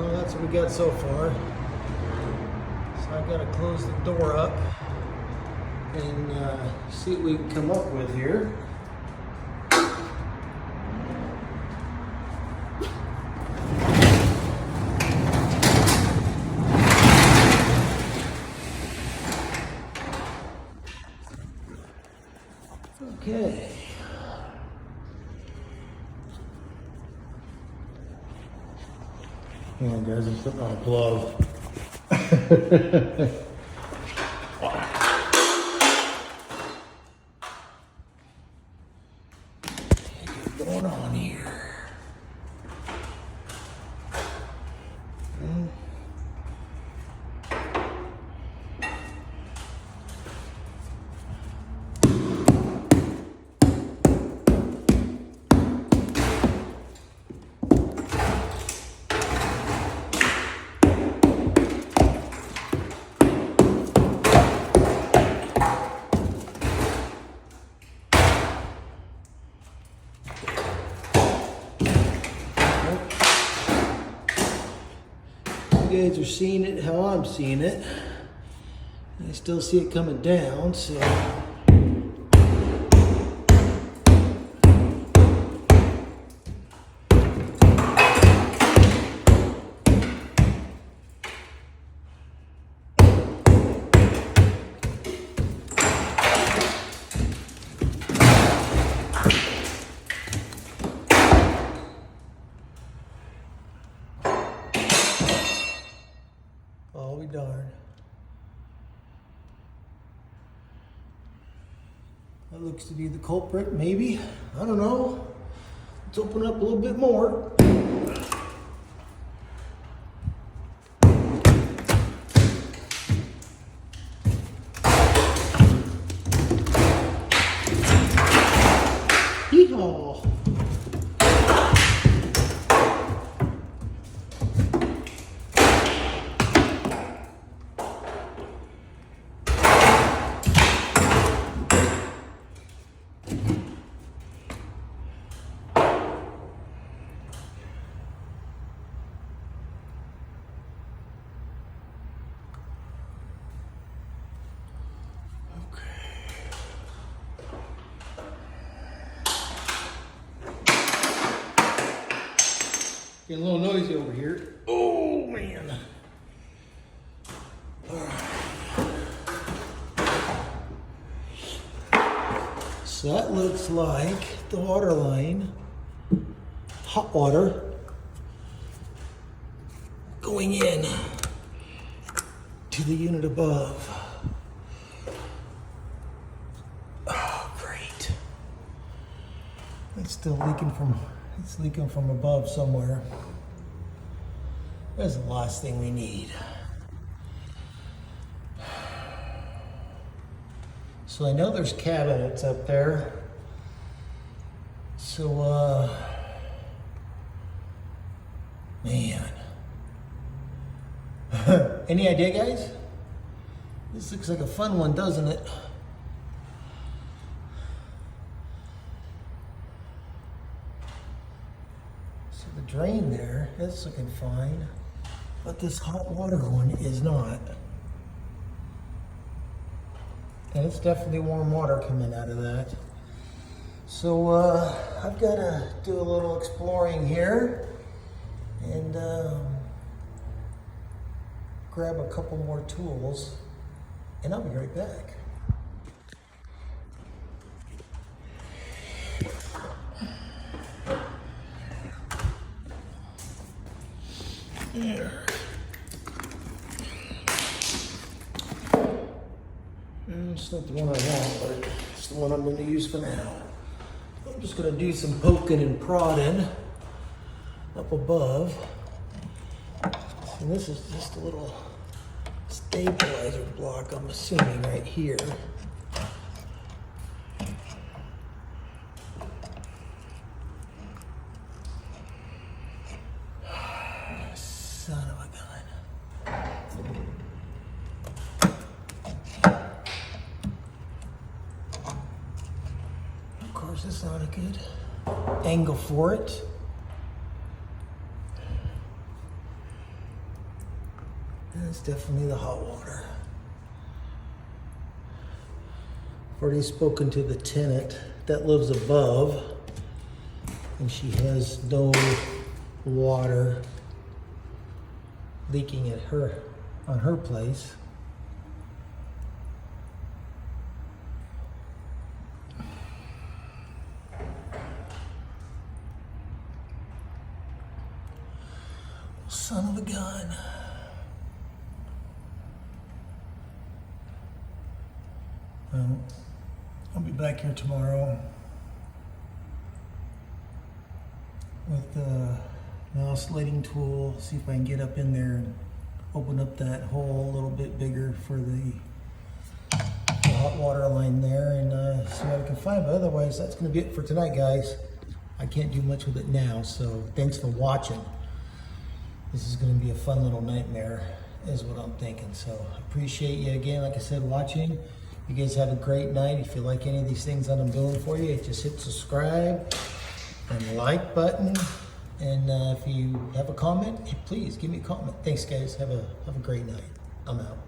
Well, that's what we got so far. So I gotta close the door up and see what we can come up with here. Okay. Hang on, guys, I'm putting on a glove. What's going on here? You guys are seeing it how I'm seeing it. I still see it coming down, so. Oh, we darn. That looks to be the culprit, maybe. I don't know. Let's open up a little bit more. Yeehaw! Getting a little noisy over here. Oh, man. So that looks like the water line, hot water, going in to the unit above. Oh, great. It's still leaking from above somewhere. That's the last thing we need. So I know there's cabinets up there. So, man. Any idea, guys? This looks like a fun one, doesn't it? So the drain there, that's looking fine. But this hot water one is not. And it's definitely warm water coming out of that. So I've got to do a little exploring here and grab a couple more tools, and I'll be right back. There. It's not the one I want, but it's the one I'm going to use for now. I'm just going to do some poking and prodding up above. And this is just a little stabilizer block, I'm assuming, right here. Son of a gun. Of course, it's not a good angle for it. That's definitely the hot water. I've already spoken to the tenant that lives above, and she has no water leaking at on her place. Son of a gun. Well, I'll be back here tomorrow with the oscillating tool, see if I can get up in there and open up that hole a little bit bigger for the hot water line there, and see what I can find. But otherwise, that's going to be it for tonight, guys. I can't do much with it now, so thanks for watching. This is going to be a fun little nightmare, is what I'm thinking. So I appreciate you again, like I said, watching. You guys have a great night. If you like any of these things that I'm doing for you, just hit subscribe and like button. And if you have a comment, please give me a comment. Thanks, guys. Have a great night. I'm out.